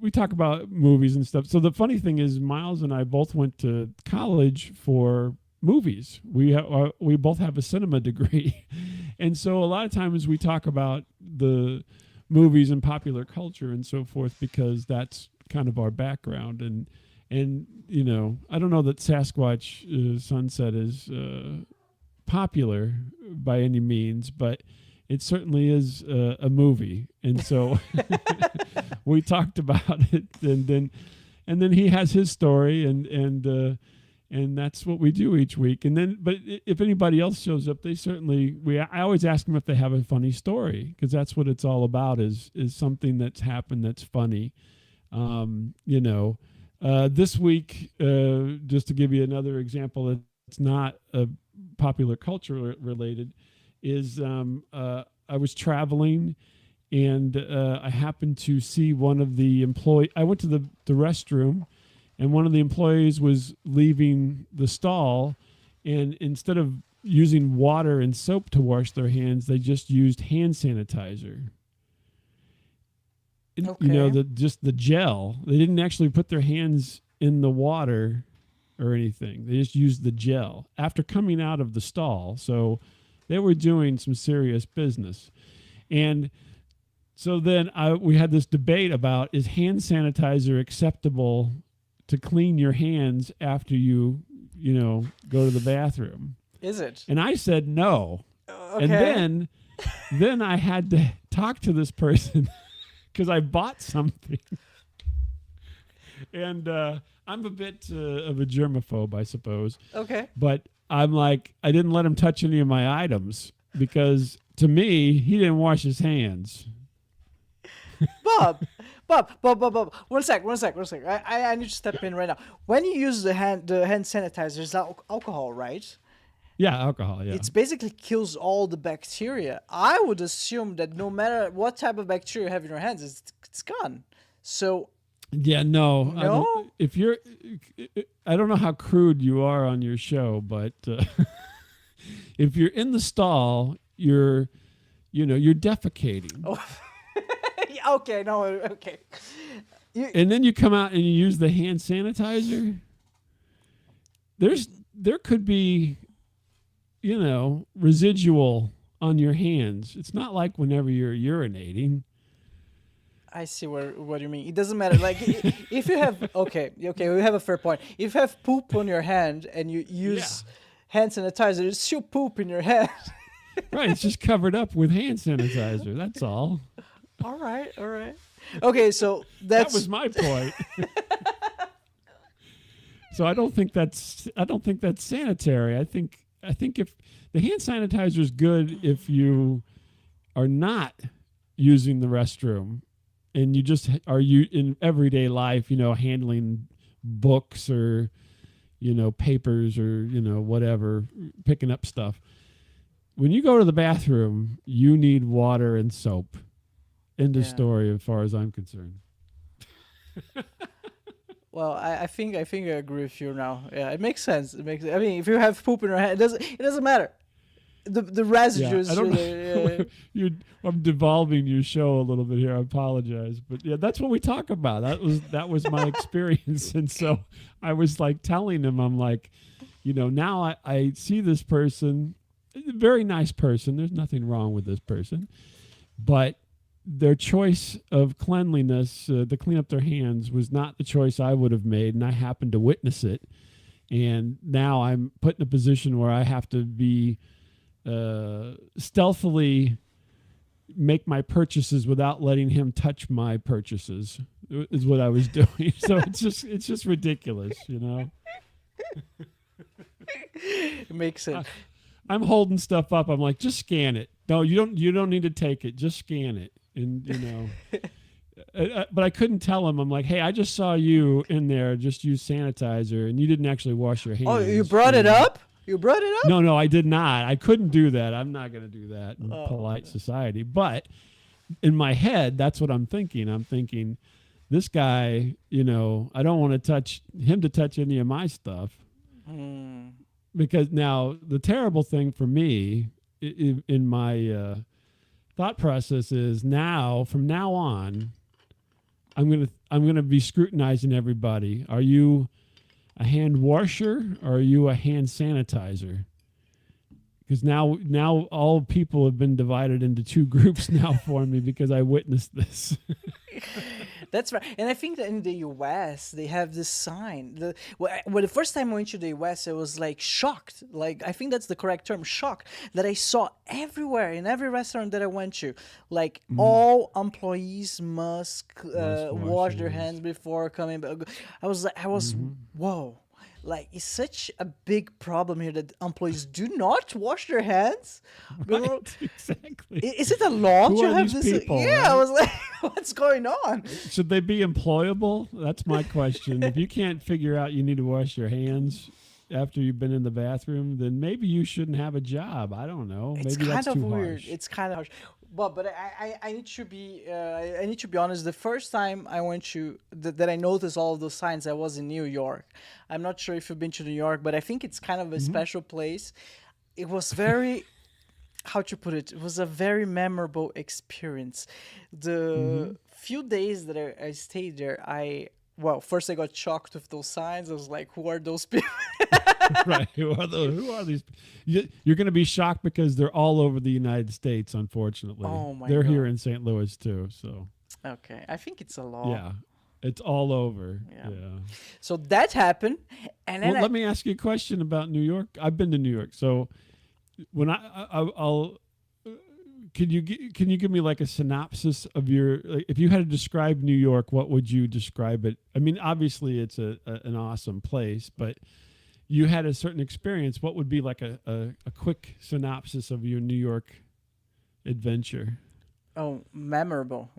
we talk about movies and stuff. So the funny thing is, Miles and I both went to college for movies. We both have a cinema degree, and so a lot of times we talk about the movies and popular culture and so forth because that's kind of our background. And I don't know that Sasquatch Sunset is popular by any means, but it certainly is a movie, and so we talked about it, and then he has his story, and that's what we do each week. And then, but if anybody else shows up, I always ask them if they have a funny story, because that's what it's all about is something that's happened that's funny. This week, just to give you another example, that's not popular culture related, is I was traveling, and I happened to see one of the employees. I went to the restroom, and one of the employees was leaving the stall, and instead of using water and soap to wash their hands, they just used hand sanitizer. Okay. Just the gel. They didn't actually put their hands in the water or anything. They just used the gel after coming out of the stall. So they were doing some serious business. And so then we had this debate about, is hand sanitizer acceptable to clean your hands after you go to the bathroom? Is it? And I said no. Okay. And then I had to talk to this person because I bought something. And I'm a bit of a germaphobe, I suppose. Okay. But I'm like, I didn't let him touch any of my items because to me, he didn't wash his hands. Bob. 1 sec. I need to step in right now. When you use the hand sanitizer, it's alcohol, right? Yeah, alcohol, yeah. It basically kills all the bacteria. I would assume that no matter what type of bacteria you have in your hands, it's gone. So yeah, no. No? I don't know how crude you are on your show, but if you're in the stall, you're defecating. Oh. Okay, no, okay. And then you come out and you use the hand sanitizer. There could be, residual on your hands. It's not like whenever you're urinating. I see what you mean. It doesn't matter. Like if you have okay, we have a fair point. If you have poop on your hand and you use hand sanitizer, there's still poop in your hand. Right, it's just covered up with hand sanitizer. That's all. All right. Okay, so that was my point. So I don't think that's sanitary. I think if the hand sanitizer is good if you are not using the restroom and you just are in everyday life, handling books or papers or whatever, picking up stuff. When you go to the bathroom, you need water and soap. End of story as far as I'm concerned. Well, I think I agree with you now. Yeah, it makes sense. I mean, if you have poop in your hand, it doesn't matter. The residues. I don't know. I'm devolving your show a little bit here. I apologize, but yeah, that's what we talk about. That was my experience, and so I was like telling him, I'm like, now I see this person, very nice person. There's nothing wrong with this person, but their choice of cleanliness to clean up their hands was not the choice I would have made, and I happened to witness it. And now I'm put in a position where I have to be stealthily make my purchases without letting him touch my purchases is what I was doing. So it's just ridiculous, It makes sense. I'm holding stuff up. I'm like, just scan it. No, you don't need to take it. Just scan it. And but I couldn't tell him. I'm like, hey, I just saw you in there. Just use sanitizer, and you didn't actually wash your hands. Oh, you brought it up? You brought it up? No, I did not. I couldn't do that. I'm not going to do that in polite society. But in my head, that's what I'm thinking. I'm thinking, this guy, I don't want to touch any of my stuff. Because now the terrible thing for me in my thought process is from now on, I'm gonna be scrutinizing everybody. Are you a hand washer or are you a hand sanitizer? Because now all people have been divided into two groups now for me because I witnessed this. That's right. And I think that in the US, they have this sign. Well, the first time I went to the US, I was like shocked. Like, I think that's the correct term, shocked, that I saw everywhere in every restaurant that I went to. Like, all employees must wash their hands before coming back. Whoa. Like, it's such a big problem here that employees do not wash their hands. Right, exactly. Is it a law Who to are have these this? people, Yeah, right? I was like, what's going on? Should they be employable? That's my question. If you can't figure out you need to wash your hands after you've been in the bathroom, then maybe you shouldn't have a job. I don't know. It's Maybe kind that's of too weird. harsh. It's kind of harsh. But I need to be I need to be honest. The first time I went to that I noticed all of those signs, I was in New York. I'm not sure if you've been to New York, but I think it's kind of a special place. It was very how to put it. It was a very memorable experience. The few days that I stayed there, first I got shocked with those signs. I was like, who are those people? Right. Who are these? You're going to be shocked because they're all over the United States, unfortunately. Oh my They're God. here in St. Louis too, so. Okay, I think it's a law. Yeah. It's all over. Yeah. Yeah. So that happened, and then Well, let me ask you a question about New York. I've been to New York. So when I'll can you give me like a synopsis of your, like, if you had to describe New York, what would you describe it? I mean, obviously it's an awesome place, but you had a certain experience. What would be like a quick synopsis of your New York adventure? memorable.